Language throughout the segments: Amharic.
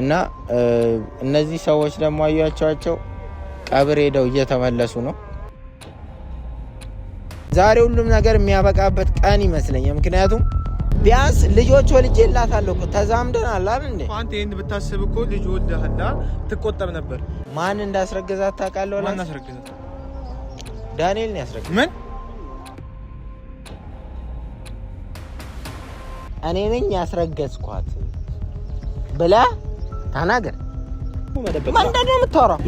እና እነዚህ ሰዎች ደግሞ አያቸዋቸው ቀብር ሄደው እየተመለሱ ነው። ዛሬ ሁሉም ነገር የሚያበቃበት ቀን ይመስለኛል። ምክንያቱም ቢያንስ ልጆች ወልጄላታለሁ እኮ ተዛምደናል አይደል እንዴ? አንተ ይሄን ብታስብ እኮ ልጅ ወልደህና ትቆጠብ ነበር። ማን እንዳስረገዛት ታውቃለህ? ማን አስረገዛት? ዳንኤል ነው ያስረገዛት። ምን? እኔ ነኝ ያስረገዝኳት ብለህ ተናገር። ምንድነው የምታወራው?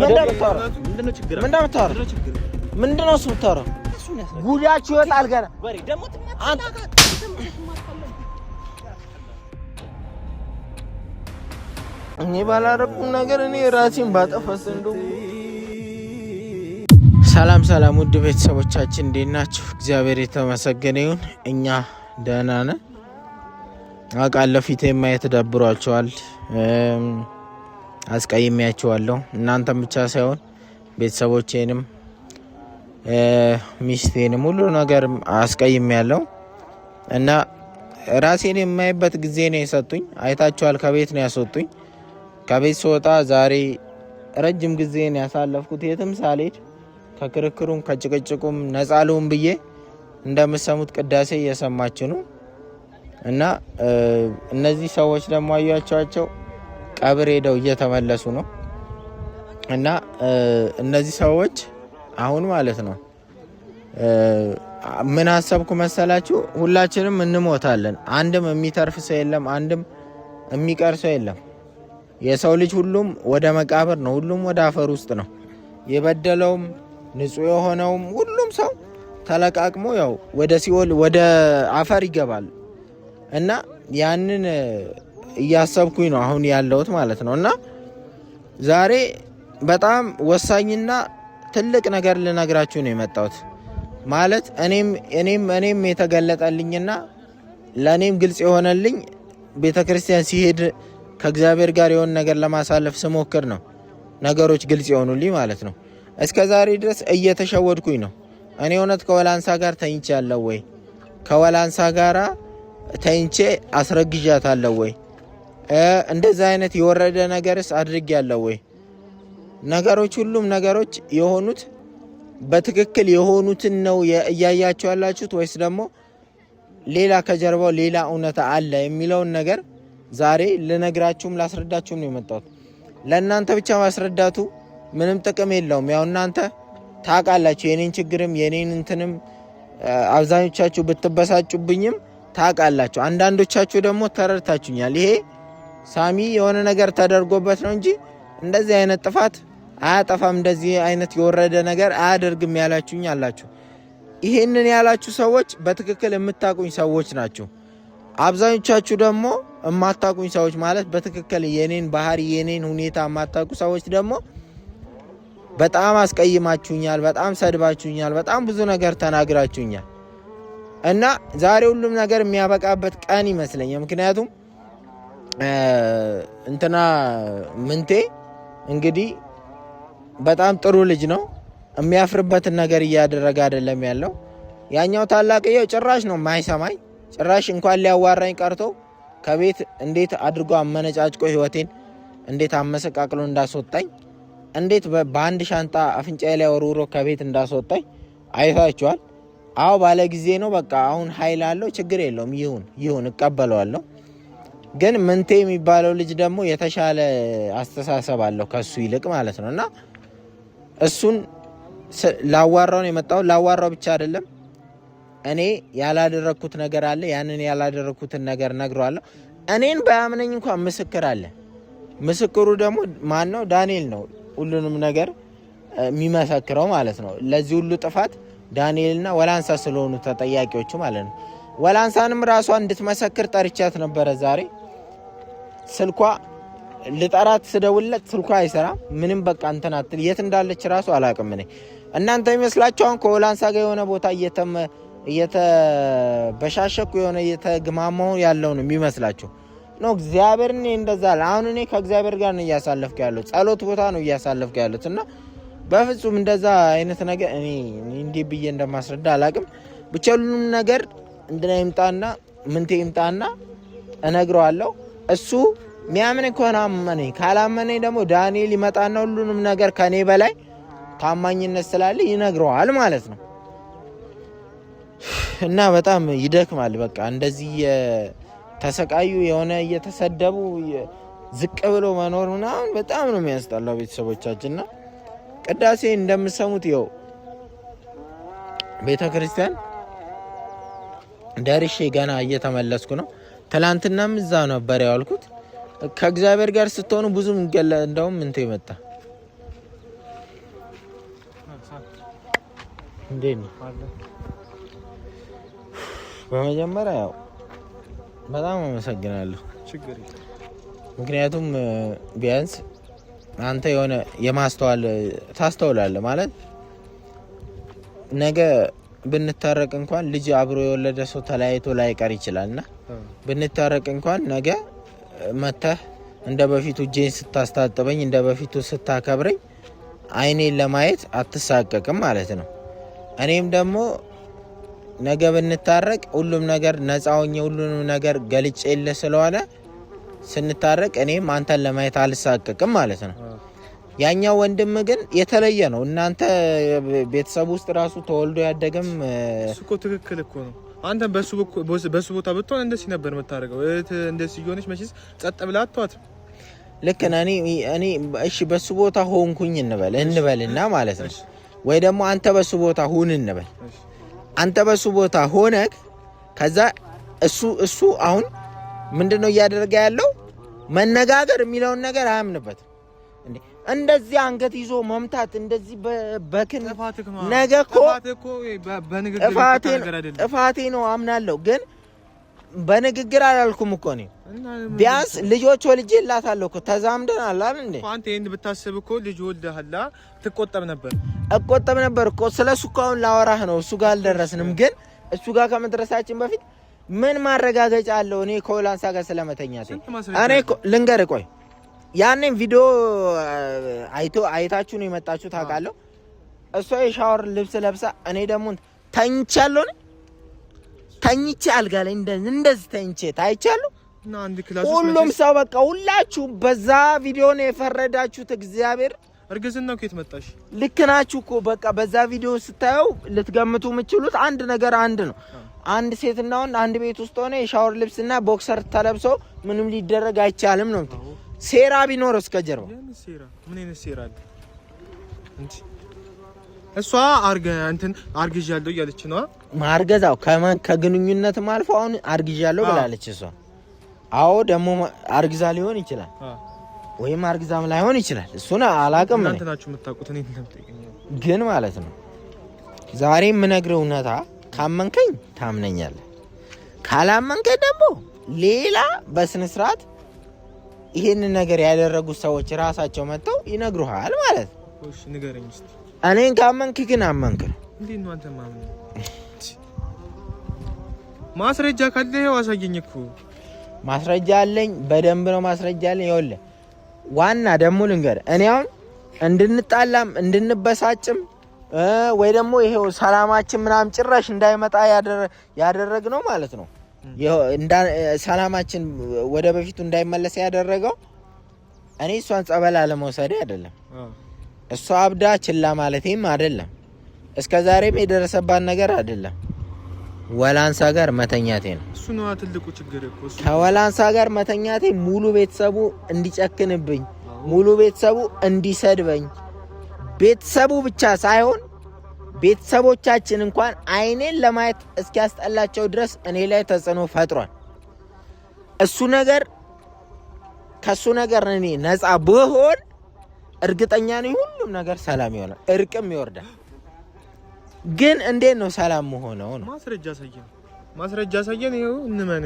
ምንድነው እሱ የምታወራው? ጉዳችሁ ይወጣል ገና። እኔ ባላረኩም ነገር እኔ ራሴን ባጠፋስ እንደው። ሰላም ሰላም፣ ውድ ቤተሰቦቻችን እንዴት ናችሁ? እግዚአብሔር የተመሰገነ ይሁን፣ እኛ ደህና ነን። አውቃለሁ ፊቴ ማየት ደብሯቸዋል፣ አስቀይሜያቸዋለሁ። እናንተም ብቻ ሳይሆን ቤተሰቦቼንም ሚስቴንም ሁሉ ነገር አስቀይሜያለሁ እና ራሴን የማይበት ጊዜ ነው የሰጡኝ። አይታችኋል፣ ከቤት ነው ያስወጡኝ። ከቤት ስወጣ ዛሬ ረጅም ጊዜ ነው ያሳለፍኩት፣ የትም ሳልሄድ ከክርክሩም ከጭቅጭቁም ነፃ ልሁን ብዬ። እንደምሰሙት ቅዳሴ እየሰማችሁ ነው። እና እነዚህ ሰዎች ደግሞ አያቸዋቸው ቀብር ሄደው እየተመለሱ ነው። እና እነዚህ ሰዎች አሁን ማለት ነው ምን አሰብኩ መሰላችሁ? ሁላችንም እንሞታለን። አንድም የሚተርፍ ሰው የለም፣ አንድም የሚቀር ሰው የለም። የሰው ልጅ ሁሉም ወደ መቃብር ነው፣ ሁሉም ወደ አፈር ውስጥ ነው። የበደለውም ንጹህ የሆነውም ሁሉም ሰው ተለቃቅሞ ያው ወደ ሲኦል ወደ አፈር ይገባል። እና ያንን እያሰብኩኝ ነው አሁን ያለሁት ማለት ነው። እና ዛሬ በጣም ወሳኝና ትልቅ ነገር ልነግራችሁ ነው የመጣሁት። ማለት እኔም የተገለጠልኝና ለእኔም ግልጽ የሆነልኝ ቤተክርስቲያን ሲሄድ ከእግዚአብሔር ጋር የሆነ ነገር ለማሳለፍ ስሞክር ነው ነገሮች ግልጽ የሆኑልኝ ማለት ነው። እስከ ዛሬ ድረስ እየተሸወድኩኝ ነው። እኔ እውነት ከወላንሳ ጋር ተኝቼ ያለው ወይ? ከወላንሳ ጋራ ተኝቼ አስረግዣታለሁ ወይ? እንደዛ አይነት የወረደ ነገርስ አድርጌያለሁ ወይ? ነገሮች ሁሉም ነገሮች የሆኑት በትክክል የሆኑትን ነው እያያችሁ ያላችሁት ወይስ ደግሞ ሌላ ከጀርባው ሌላ እውነታ አለ የሚለውን ነገር ዛሬ ልነግራችሁም ላስረዳችሁም ነው የመጣሁት። ለእናንተ ብቻ ማስረዳቱ ምንም ጥቅም የለውም። ያው እናንተ ታውቃላችሁ የኔን ችግርም የኔን እንትንም። አብዛኞቻችሁ ብትበሳጩብኝም ታውቃላችሁ። አንዳንዶቻችሁ ደግሞ ተረድታችሁኛል። ይሄ ሳሚ የሆነ ነገር ተደርጎበት ነው እንጂ እንደዚህ አይነት ጥፋት አያጠፋም፣ እንደዚህ አይነት የወረደ ነገር አያደርግም ያላችሁኝ አላችሁ። ይሄንን ያላችሁ ሰዎች በትክክል የምታቁኝ ሰዎች ናችሁ። አብዛኞቻችሁ ደግሞ የማታቁኝ ሰዎች ማለት በትክክል የኔን ባህሪ የኔን ሁኔታ የማታቁ ሰዎች ደግሞ በጣም አስቀይማችሁኛል፣ በጣም ሰድባችሁኛል፣ በጣም ብዙ ነገር ተናግራችሁኛል። እና ዛሬ ሁሉም ነገር የሚያበቃበት ቀን ይመስለኛል። ምክንያቱም እንትና ምንቴ እንግዲህ በጣም ጥሩ ልጅ ነው። የሚያፍርበትን ነገር እያደረገ አይደለም ያለው። ያኛው ታላቅየው ጭራሽ ነው ማይሰማኝ። ጭራሽ እንኳን ሊያዋራኝ ቀርቶ ከቤት እንዴት አድርጎ አመነጫጭቆ ህይወቴን እንዴት አመሰቃቅሎ እንዳስወጣኝ፣ እንዴት በአንድ ሻንጣ አፍንጫዬ ላይ ወርውሮ ከቤት እንዳስወጣኝ አይታችኋል። አዎ ባለ ጊዜ ነው። በቃ አሁን ኃይል አለው፣ ችግር የለውም። ይሁን እቀበለዋለሁ። ግን ምንቴ የሚባለው ልጅ ደግሞ የተሻለ አስተሳሰብ አለው ከሱ ይልቅ ማለት ነው። እና እሱን ላዋራው ነው የመጣው። ላዋራው ብቻ አይደለም፣ እኔ ያላደረኩት ነገር አለ። ያንን ያላደረኩትን ነገር ነግረዋለሁ። እኔን ባያምነኝ እንኳን ምስክር አለ። ምስክሩ ደግሞ ማን ነው? ዳንኤል ነው ሁሉንም ነገር የሚመሰክረው ማለት ነው። ለዚህ ሁሉ ጥፋት ዳንኤልና ወላንሳ ስለሆኑ ተጠያቂዎቹ ማለት ነው። ወላንሳንም ራሷ እንድትመሰክር ጠርቻት ነበረ ዛሬ። ስልኳ ልጠራት ስደውልለት ስልኳ አይሰራም። ምንም በቃ እንትን አትል። የት እንዳለች ራሱ አላውቅም። እኔ እናንተ ይመስላችሁ አሁን ከወላንሳ ጋር የሆነ ቦታ እየተበሻሸኩ የሆነ እየተግማማሁ ያለው ነው የሚመስላችሁ ነው። እግዚአብሔር እኔ እንደዛ አሁን እኔ ከእግዚአብሔር ጋር ነው እያሳለፍኩ ያለሁት፣ ጸሎት ቦታ ነው እያሳለፍኩ ያለሁት። እና በፍጹም እንደዛ አይነት ነገር እኔ እንዲህ ብዬ እንደማስረዳ አላውቅም። ብቻ ሁሉም ነገር እንትና ይምጣና ምንቴ ይምጣና እነግረዋለሁ። እሱ ሚያምን ከሆነ አመነኝ፣ ካላመነኝ ደግሞ ዳንኤል ይመጣና ሁሉንም ነገር ከኔ በላይ ታማኝነት ስላለ ይነግረዋል ማለት ነው። እና በጣም ይደክማል። በቃ እንደዚህ ተሰቃዩ የሆነ እየተሰደቡ ዝቅ ብሎ መኖር ምናምን በጣም ነው የሚያስጠላው ቤተሰቦቻችንና ቅዳሴ እንደምሰሙት ይኸው ቤተክርስቲያን ደርሼ ገና እየተመለስኩ ነው። ትላንትናም እዛ ነበር ያልኩት። ከእግዚአብሔር ጋር ስትሆኑ ብዙም እንደውም እንት ይመጣ እንዴ ነው። በመጀመሪያ ያው በጣም አመሰግናለሁ። ምክንያቱም ቢያንስ አንተ የሆነ የማስተዋል ታስተውላለህ ማለት ነገ ብንታረቅ እንኳን ልጅ አብሮ የወለደ ሰው ተለያይቶ ላይቀር ይችላልና ብንታረቅ እንኳን ነገ መተህ እንደ በፊቱ እጄን ስታስታጥበኝ እንደ በፊቱ ስታከብረኝ አይኔን ለማየት አትሳቀቅም ማለት ነው። እኔም ደግሞ ነገ ብንታረቅ ሁሉም ነገር ነፃ ሆኜ ሁሉንም ነገር ገልጬልህ ስለሆነ ስንታረቅ እኔም አንተን ለማየት አልሳቀቅም ማለት ነው። ያኛው ወንድም ግን የተለየ ነው። እናንተ ቤተሰብ ውስጥ ራሱ ተወልዶ ያደገም እኮ ትክክል እኮ ነው። አንተ በሱ ቦታ ብትሆን እንደዚህ ነበር የምታደርገው። እንደዚህ ሆነች መቼስ ጸጥ ብላ አትተዋት። ልክ ነህ። እኔ እሺ በሱ ቦታ ሆንኩኝ እንበልና ማለት ነው። ወይ ደግሞ አንተ በሱ ቦታ ሁን እንበል። አንተ በሱ ቦታ ሆነክ ከዛ እሱ አሁን ምንድነው እያደረገ ያለው? መነጋገር የሚለውን ነገር አያምንበትም። እንደዚህ አንገት ይዞ መምታት እንደዚህ በክን ነገ እኮ ጥፋቴ ነው አምናለሁ፣ ግን በንግግር አላልኩም እኮ ነው። ቢያንስ ልጆች ወልጄላታለሁ እኮ ተዛምደናል አይደል እንዴ? አንተ ይሄን ብታስብ እኮ ልጅ ወልደሃላ እቆጠብ ነበር እኮ። ስለሱ እኮ አሁን ላወራህ ነው። እሱ ጋር አልደረስንም፣ ግን እሱ ጋር ከመድረሳችን በፊት ምን ማረጋገጫ አለው? እኔ ከወላንሳ ጋር ስለመተኛት እኔ ልንገር፣ ቆይ ያንን ቪዲዮ አይታችሁ ነው የመጣችሁ ታውቃለሁ። እሷ የሻወር ልብስ ለብሳ እኔ ደግሞ ተኝቻለሁ። ተኝቼ አልጋ ላይ እንደዚህ ተኝቼ ታይቻለሁ። ሁሉም ሰው በቃ ሁላችሁ በዛ ቪዲዮ ነው የፈረዳችሁት። እግዚአብሔር እርግዝናው ከየት መጣሽ? ልክ ናችሁ እኮ በቃ በዛ ቪዲዮ ስታዩ ልትገምቱ የምትችሉት አንድ ነገር አንድ ነው። አንድ ሴትና ወንድ አንድ ቤት ውስጥ ሆነ የሻወር ልብስና ቦክሰር ተለብሶ ምንም ሊደረግ አይቻልም ነው። ሴራ ቢኖር እስከ ጀርባ ምን አይነት ሴራ አለ? እሷ አርግዣለሁ እያለች ነው። ማርገዛው ከግንኙነትም አልፎ አሁን አርግዣለሁ ብላለች እሷ። አዎ ደግሞ አርግዛ ሊሆን ይችላል ወይም አርግዛም ላይሆን ይችላል። እሱን አላውቅም። እናንተ ናችሁ የምታውቁት። እኔ ግን ማለት ነው ዛሬ የምነግርህ እውነታ ካመንከኝ ታምነኛለህ፣ ካላመንከኝ ደግሞ ሌላ በስነ ስርዓት ይሄንን ነገር ያደረጉት ሰዎች ራሳቸው መጥተው ይነግሩሃል ማለት ነው። እሺ ንገረኝ እስቲ። እኔን ካመንክ ግን አመንክ ነው። እንዴት ነው አንተ ማመን? ማስረጃ ካለህ አሳየኝ እኮ። ማስረጃ አለኝ፣ በደንብ ነው ማስረጃ አለኝ። ይኸውልህ ዋና ደግሞ ልንገርህ፣ እኔ አሁን እንድንጣላም እንድንበሳጭም ወይ ደግሞ ይሄው ሰላማችን ምናምን ጭራሽ እንዳይመጣ ያደረግነው ማለት ነው። ሰላማችን ወደ በፊቱ እንዳይመለስ ያደረገው እኔ እሷን ጸበል አለመውሰዴ አይደለም፣ እሷ አብዳ ችላ ማለቴም አይደለም፣ እስከዛሬም የደረሰባት ነገር አይደለም። ወላንሳ ጋር መተኛቴ ነው። እሱ ነው ትልቁ ችግር እኮ። ከወላንሳ ጋር መተኛቴ ሙሉ ቤተሰቡ እንዲጨክንብኝ፣ ሙሉ ቤተሰቡ እንዲሰድበኝ፣ ቤተሰቡ ብቻ ሳይሆን ቤተሰቦቻችን እንኳን አይኔን ለማየት እስኪያስጠላቸው ድረስ እኔ ላይ ተጽዕኖ ፈጥሯል። እሱ ነገር ከሱ ነገር እኔ ነፃ ብሆን እርግጠኛ ነኝ ሁሉም ነገር ሰላም ይሆናል፣ እርቅም ይወርዳል። ግን እንዴት ነው ሰላም መሆነው ነው? ማስረጃ ሳየን ይሄው እንመን።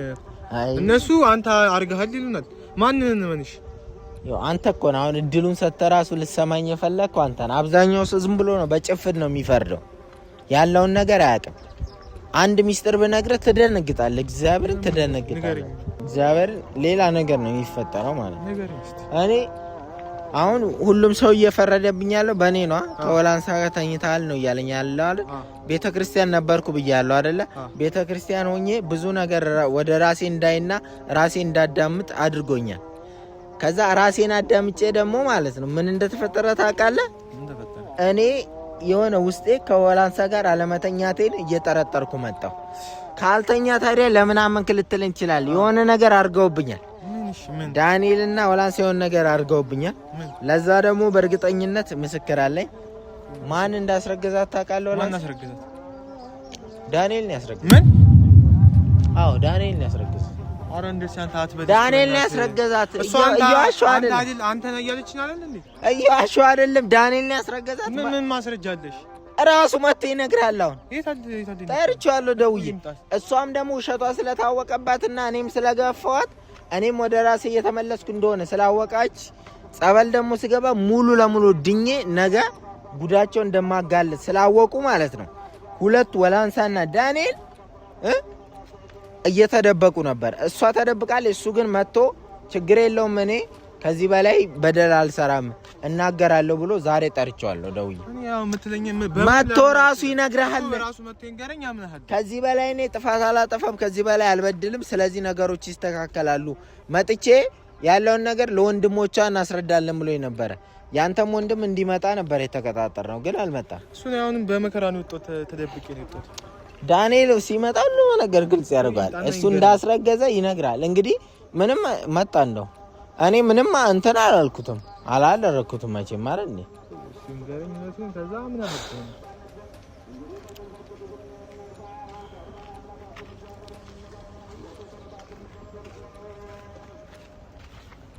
እነሱ አንተ አርጋሃል ይሉናል። ማንን እንመንሽ? ያው አንተ እኮ ነው አሁን እድሉን ሰተራሱ ልሰማኝ የፈለከው አንተ ነህ። አብዛኛው ሰው ዝም ብሎ ነው በጭፍድ ነው የሚፈርደው፣ ያለውን ነገር አያውቅም። አንድ ሚስጥር ብነግርህ ትደነግጣለህ፣ እግዚአብሔርን ትደነግጣለህ። እግዚአብሔርን ሌላ ነገር ነው የሚፈጠረው ማለት ነው። እኔ አሁን ሁሉም ሰው እየፈረደብኝ ያለው በእኔ ነው። ከወላንሳ ጋር ተኝተሃል ነው እያለኝ ያለው አይደል? ቤተክርስቲያን ነበርኩ ብያለሁ አይደለ? ቤተክርስቲያን ሆኜ ብዙ ነገር ወደ ራሴ እንዳይና ራሴ እንዳዳምጥ አድርጎኛል። ከዛ ራሴን አዳምጬ ደግሞ ማለት ነው ምን እንደተፈጠረ ታውቃለህ? እኔ የሆነ ውስጤ ከወላንሳ ጋር አለመተኛቴን እየጠረጠርኩ መጣሁ። ካልተኛ ታዲያ ለምን አመንክ ልትለኝ ይችላል። የሆነ ነገር አድርገውብኛል። ዳንኤልና ወላንሳ የሆነ ነገር አድርገውብኛል። ለዛ ደግሞ በእርግጠኝነት ምስክር አለኝ። ማን እንዳስረገዛት ታውቃለህ? ወላንሳ ዳንኤል ነው ያስረገዛት። ምን? አዎ ዳንኤል ነው ያስረገዛት። አረ እንደዚህ አንተ አትበል። ዳንኤል ነው ያስረገዛት። እያዋሸሁ አይደለም። አንተ ነው ያለችኝ አይደል እንዴ? እያዋሸሁ አይደለም። ዳንኤል ነው ያስረገዛት። ምን ማስረጃ አለሽ? ራሱ መጥቶ ይነግራል። አሁን ጠርቼዋለሁ ደውዬ። እሷም ደግሞ ውሸቷ ስለታወቀባትና እኔም ስለገፋኋት እኔም ወደ ራሴ እየተመለስኩ እንደሆነ ስላወቃች ጸበል ደግሞ ስገባ ሙሉ ለሙሉ ድኜ ነገ ጉዳቸው እንደማጋለጥ ስላወቁ ማለት ነው ሁለት ወላንሳና ዳንኤል እየተደበቁ ነበር። እሷ ተደብቃለች፣ እሱ ግን መጥቶ ችግር የለውም እኔ ከዚህ በላይ በደል አልሰራም እናገራለሁ ብሎ ዛሬ ጠርቼዋለሁ ደውዬ። መጥቶ ራሱ ይነግርሃል። ከዚህ በላይ እኔ ጥፋት አላጠፋም፣ ከዚህ በላይ አልበድልም፣ ስለዚህ ነገሮች ይስተካከላሉ፣ መጥቼ ያለውን ነገር ለወንድሞቿ እናስረዳለን ብሎ ነበረ። ያንተም ወንድም እንዲመጣ ነበር የተቀጣጠር ነው፣ ግን አልመጣም። እሱ ነው አሁን በመከራ ነው ወጥቶ ተደብቄ ነው ወጥቶ። ዳንኤል ሲመጣ ሁሉ ነገር ግልጽ ያደርጋል። እሱ እንዳስረገዘ ይነግራል። እንግዲህ ምንም መጣ እንደው እኔ ምንም እንትን አላልኩትም አላደረኩትም መቼም ማለት ነው። ሲንገረኝነቱን ከዛ ምን አመጣው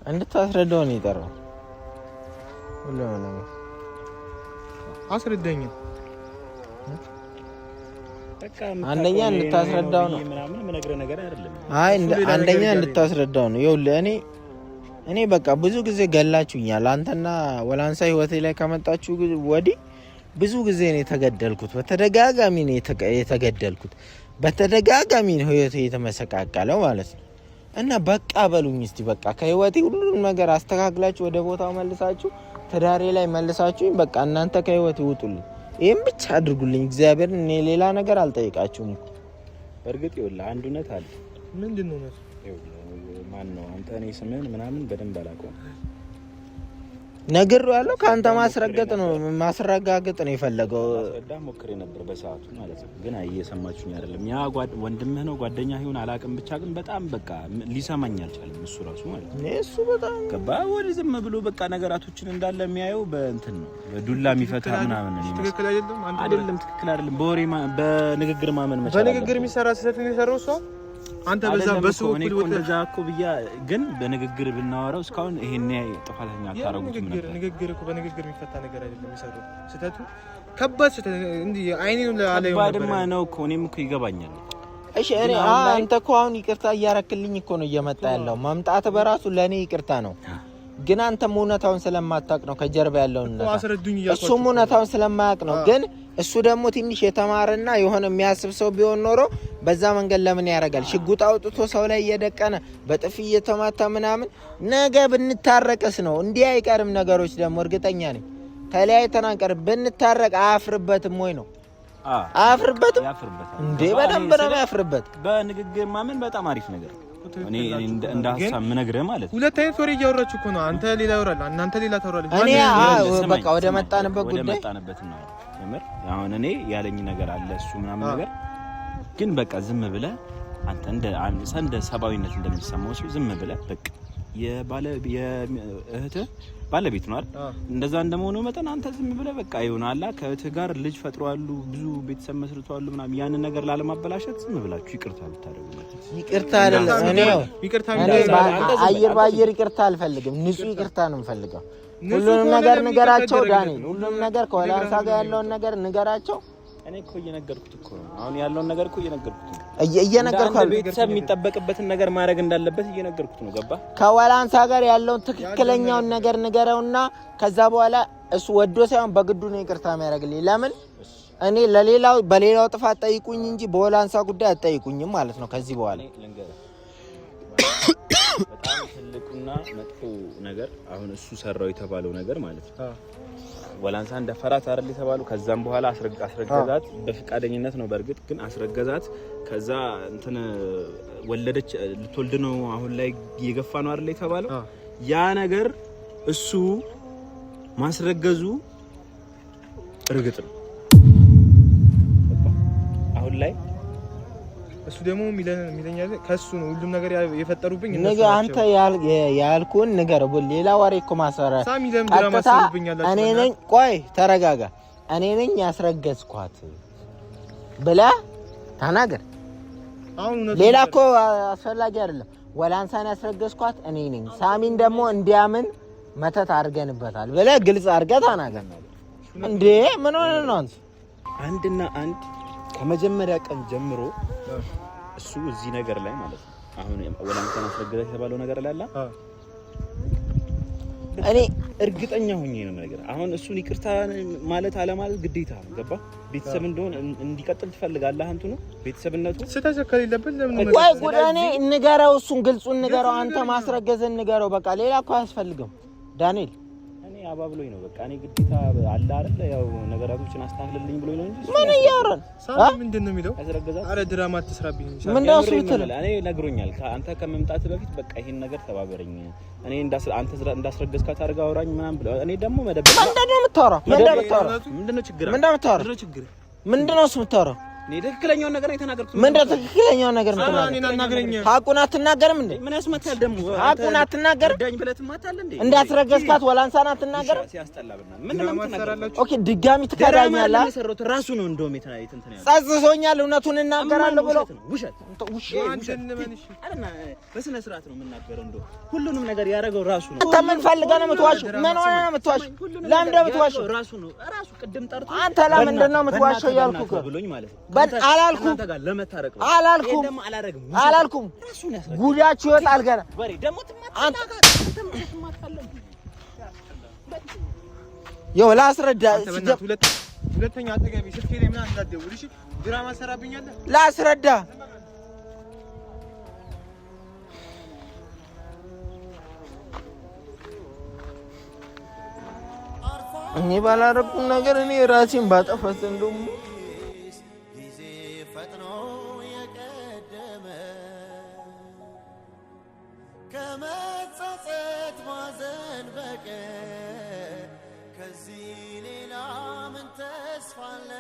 እንድታስረዳው ነው የጠራው። ሁሉም ነገር አስረዳኝ። አንደኛ እንድታስረዳው ነው ምናምን ምነግርህ ነገር አይደለም። አይ አንደኛ እንድታስረዳው ነው። ይኸውልህ እኔ በቃ ብዙ ጊዜ ገላችሁኛል። አንተና ወላንሳ ህይወቴ ላይ ከመጣችሁ ወዲህ ብዙ ጊዜ ነው የተገደልኩት። በተደጋጋሚ ነው የተገደልኩት። በተደጋጋሚ ነው ህይወቴ የተመሰቃቀለው ማለት ነው። እና በቃ በሉኝ እስቲ በቃ ከህይወቴ ሁሉንም ነገር አስተካክላችሁ ወደ ቦታው መልሳችሁ ትዳሬ ላይ መልሳችሁኝ በቃ እናንተ ከህይወቴ ውጡልኝ። ይሄን ብቻ አድርጉልኝ እግዚአብሔር። እኔ ሌላ ነገር አልጠይቃችሁም። በእርግጥ ይኸውልህ አንድ እውነት አለ። ምንድነው ነው? ይኸውልህ ማን ነው አንተ? እኔ ስምህን ምናምን በደንብ አላውቀውም። ነግሬዋለሁ። ካንተ ማስረጋገጥ ነው የፈለገው። አስረዳ ሞክሬ ነበር በሰዓቱ ማለት ነው፣ ግን እየሰማችሁኝ አይደለም። ያ ወንድምህ ነው ጓደኛ ይሁን አላውቅም፣ ብቻ ግን በጣም በቃ ሊሰማኝ አልቻለም እሱ ራሱ ማለት ነው። እሱ በጣም ገባ ወደ ዝም ብሎ በቃ ነገራቶችን እንዳለ የሚያየው በእንትን ነው፣ በዱላ የሚፈታ ምናምን ነው። ትክክል አይደለም፣ ትክክል አይደለም። በወሬ በንግግር ማመን መቻል አለበት። በንግግር የሚሰራ ስህተት ነው የሰራው እሱ። አንተ በዛ በሰው እኮ እንደዛ እኮ ብያ ግን በንግግር ብናወራው እስካሁን ይሄን ጥፋተኛ አታረጉትም ነበር። ንግግር እኮ በንግግር የሚፈታ ነገር አይደለም። ይሰሩ ስህተቱ ከባድ ስህተት እንዴ አይኔን ለአለዩ ነበር። ባድማ ነው እኮ እኔም እኮ ይገባኛል። እሺ እኔ አንተ እኮ አሁን ይቅርታ እያረክልኝ እኮ ነው እየመጣ ያለው። መምጣት በራሱ ለኔ ይቅርታ ነው። ግን አንተም እውነታውን ስለማታውቅ ነው ከጀርባ ያለውን ነገር። እሱም እውነታውን ስለማያውቅ ነው። ግን እሱ ደግሞ ትንሽ የተማረና የሆነ የሚያስብ ሰው ቢሆን ኖሮ በዛ መንገድ ለምን ያደርጋል? ሽጉጥ አውጥቶ ሰው ላይ እየደቀነ በጥፊ እየተማታ ምናምን። ነገ ብንታረቅስ ነው እንዲህ አይቀርም። ነገሮች ደግሞ እርግጠኛ ነኝ ተለያይተን አንቀርም። ብንታረቅ አያፍርበትም ወይ ነው? አያፍርበትም እንዴ? በደንብ ነው ያፍርበት። በንግግር ማመን በጣም አሪፍ ነገር። እኔ እንደ ሀሳብ ምነግርህ ማለት ነው። ሁለት አይነት ወሬ እያወራችሁ እኮ ነው። አንተ ሌላ ያወራል፣ እናንተ ሌላ ታወራለች። እኔ በቃ ወደ መጣንበት ጉዳይ ነው የምር። አሁን እኔ ያለኝ ነገር አለ እሱ ምናምን ነገር ግን በቃ ዝም ብለህ አንተ እንደ ሰብአዊነት እንደሚሰማው ሰው ዝም ብለህ በቃ የእህትህ ባለቤት ነው አይደል? እንደዛ እንደመሆኑ መጠን አንተ ዝም ብለህ በቃ ይሆናል ከእህትህ ጋር ልጅ ፈጥሯሉ፣ ብዙ ቤተሰብ መስርቷሉ ምናምን። ያንን ነገር ላለማበላሸት ዝም ብላችሁ ይቅርታ ብታደርጉ። ይቅርታ አይደለም እኔ አየር ባየር ይቅርታ አልፈልግም፣ ንጹህ ይቅርታ ነው የምፈልገው። ሁሉንም ነገር ንገራቸው ዳንኤል፣ ሁሉንም ነገር ከወላንሳ ጋር ያለውን ነገር ንገራቸው። እኔ እኮ እየነገርኩት እኮ ነው። አሁን ያለውን ነገር እኮ እየነገርኩት ነው። እየነገርኩት ቤተሰብ የሚጠበቅበት ነገር ማድረግ እንዳለበት እየነገርኩት ነው። ገባ? ከወላንሳ ጋር ያለውን ትክክለኛውን ነገር ንገረውና ከዛ በኋላ እሱ ወዶ ሳይሆን በግዱ ነው ይቅርታ የሚያደርግልኝ። ለምን እኔ በሌላው ጥፋት ጠይቁኝ እንጂ በወላንሳ ጉዳይ አትጠይቁኝም ማለት ነው። ከዚህ በኋላ በጣም ትልቁና መጥፎ ነገር አሁን እሱ ሰራው የተባለው ነገር ማለት ነው። ወላንሳ እንደፈራት አይደል የተባለው። ከዛም በኋላ አስረገዛት በፍቃደኝነት ነው። በእርግጥ ግን አስረገዛት። ከዛ እንትን ወለደች፣ ልትወልድ ነው። አሁን ላይ እየገፋ ነው አይደል የተባለው። ያ ነገር እሱ ማስረገዙ እርግጥ ነው አሁን ላይ እሱ ደግሞ ሚለኛል ከሱ ነው ሁሉም ነገር የፈጠሩብኝ ነገ አንተ ያልኩን ነገር ሌላ ወሬ እኮ ማሰራ ሳሚ ለምን ድራማ አሰሩብኛላችሁ እኔ ነኝ ቆይ ተረጋጋ እኔ ነኝ ያስረገዝኳት ብለህ ተናገር አሁን ሌላ እኮ አስፈላጊ አይደለም ወላንሳን ያስረገዝኳት እኔ ነኝ ሳሚን ደግሞ እንዲያምን መተት አድርገንበታል ብለህ ግልጽ አድርገህ ተናገር እንዴ ምን ሆነ ነው አንድና አንድ ከመጀመሪያ ቀን ጀምሮ እሱ እዚህ ነገር ላይ ማለት ነው አሁን ወላንሳን አስረገዘ የተባለው ነገር ላይ አለ እኔ እርግጠኛ ሆኜ ነው ነገር አሁን እሱን ይቅርታ ማለት አለማለት ግዴታ ነው ገባ ቤተሰብ እንደሆነ እንዲቀጥል ትፈልጋለህ አንተ ነው ቤተሰብነቱ ስተዘከለ ይለበል ለምን ወይ ጉዳኔ ንገረው እሱን ግልጹን ንገረው አንተ ማስረገዝን ንገረው በቃ ሌላ እኮ አያስፈልግም ዳንኤል እኔ አባብሎኝ ነው በቃ እኔ ግዴታ አለ አይደል ያው ነገራቶችን አስተካክልልኝ ብሎኝ ነው እንጂ ምን ያወራን ሳሚ ምንድነው የሚለው ያስረገዛት አረ ድራማ አትስራብኝ ምን ነው እሱ ይተል እኔ ነግሮኛል አንተ ከመምጣት በፊት በቃ ይሄን ነገር ተባበረኝ እኔ አንተ እንዳስረገዝካት አድርጋ አውራኝ ምናምን ብለው እኔ ደግሞ መደበቅ ምንድነው የምታወራው ምንድነው ችግር ምንድነው እሱ የምታወራው እኔ ትክክለኛውን ነገር ነው የተናገርኩት ምንድነው ትክክለኛውን ነገር ተናገረኝ ሀቁን አትናገርም እንዴ ምን ያስመታል ደግሞ ሀቁን አትናገርም ዳኝ ብለህ ትማታለህ እንዴ እንዳስረገዝካት ወላንሳን አትናገርም ሲያስጠላብና ምንድነው የምትናገረው ኦኬ ድጋሚ ትከዳኛለህ ራሱ ነው እንደውም እንትን ያለው ጸጽሶኛል እውነቱን እናገራለሁ ብሎ ውሸት አረና በስነ ስርዓት ነው የምናገረው እንደው ሁሉንም ነገር ያደረገው ራሱ ነው አንተ ምን ፈልገህ ነው የምትዋሽው ምን ሆነህ ነው የምትዋሽው ለምን ነው የምትዋሽው ራሱ ቅድም ጠርቶ አንተ ለምንድን ነው የምትዋሽው ያልኩህ ብሎኝ ማለት ነው አላልኩም ለመታረቅ ነው አላልኩም ጉዳችሁ ይወጣል ገና ወሬ ደግሞ ይኸው ላስረዳ ሁለተኛ አጠገቤ ስልኬ ላይ ምን እንዳትደውል እሺ ድራማ ሰራብኛለህ ላስረዳ እኔ ባላረኩም ነገር እኔ ራሴን ባጠፋት እንደውም ከመጸጸት ማዘን በቀር ከዚህ ሌላ ምን ተስፋ አለ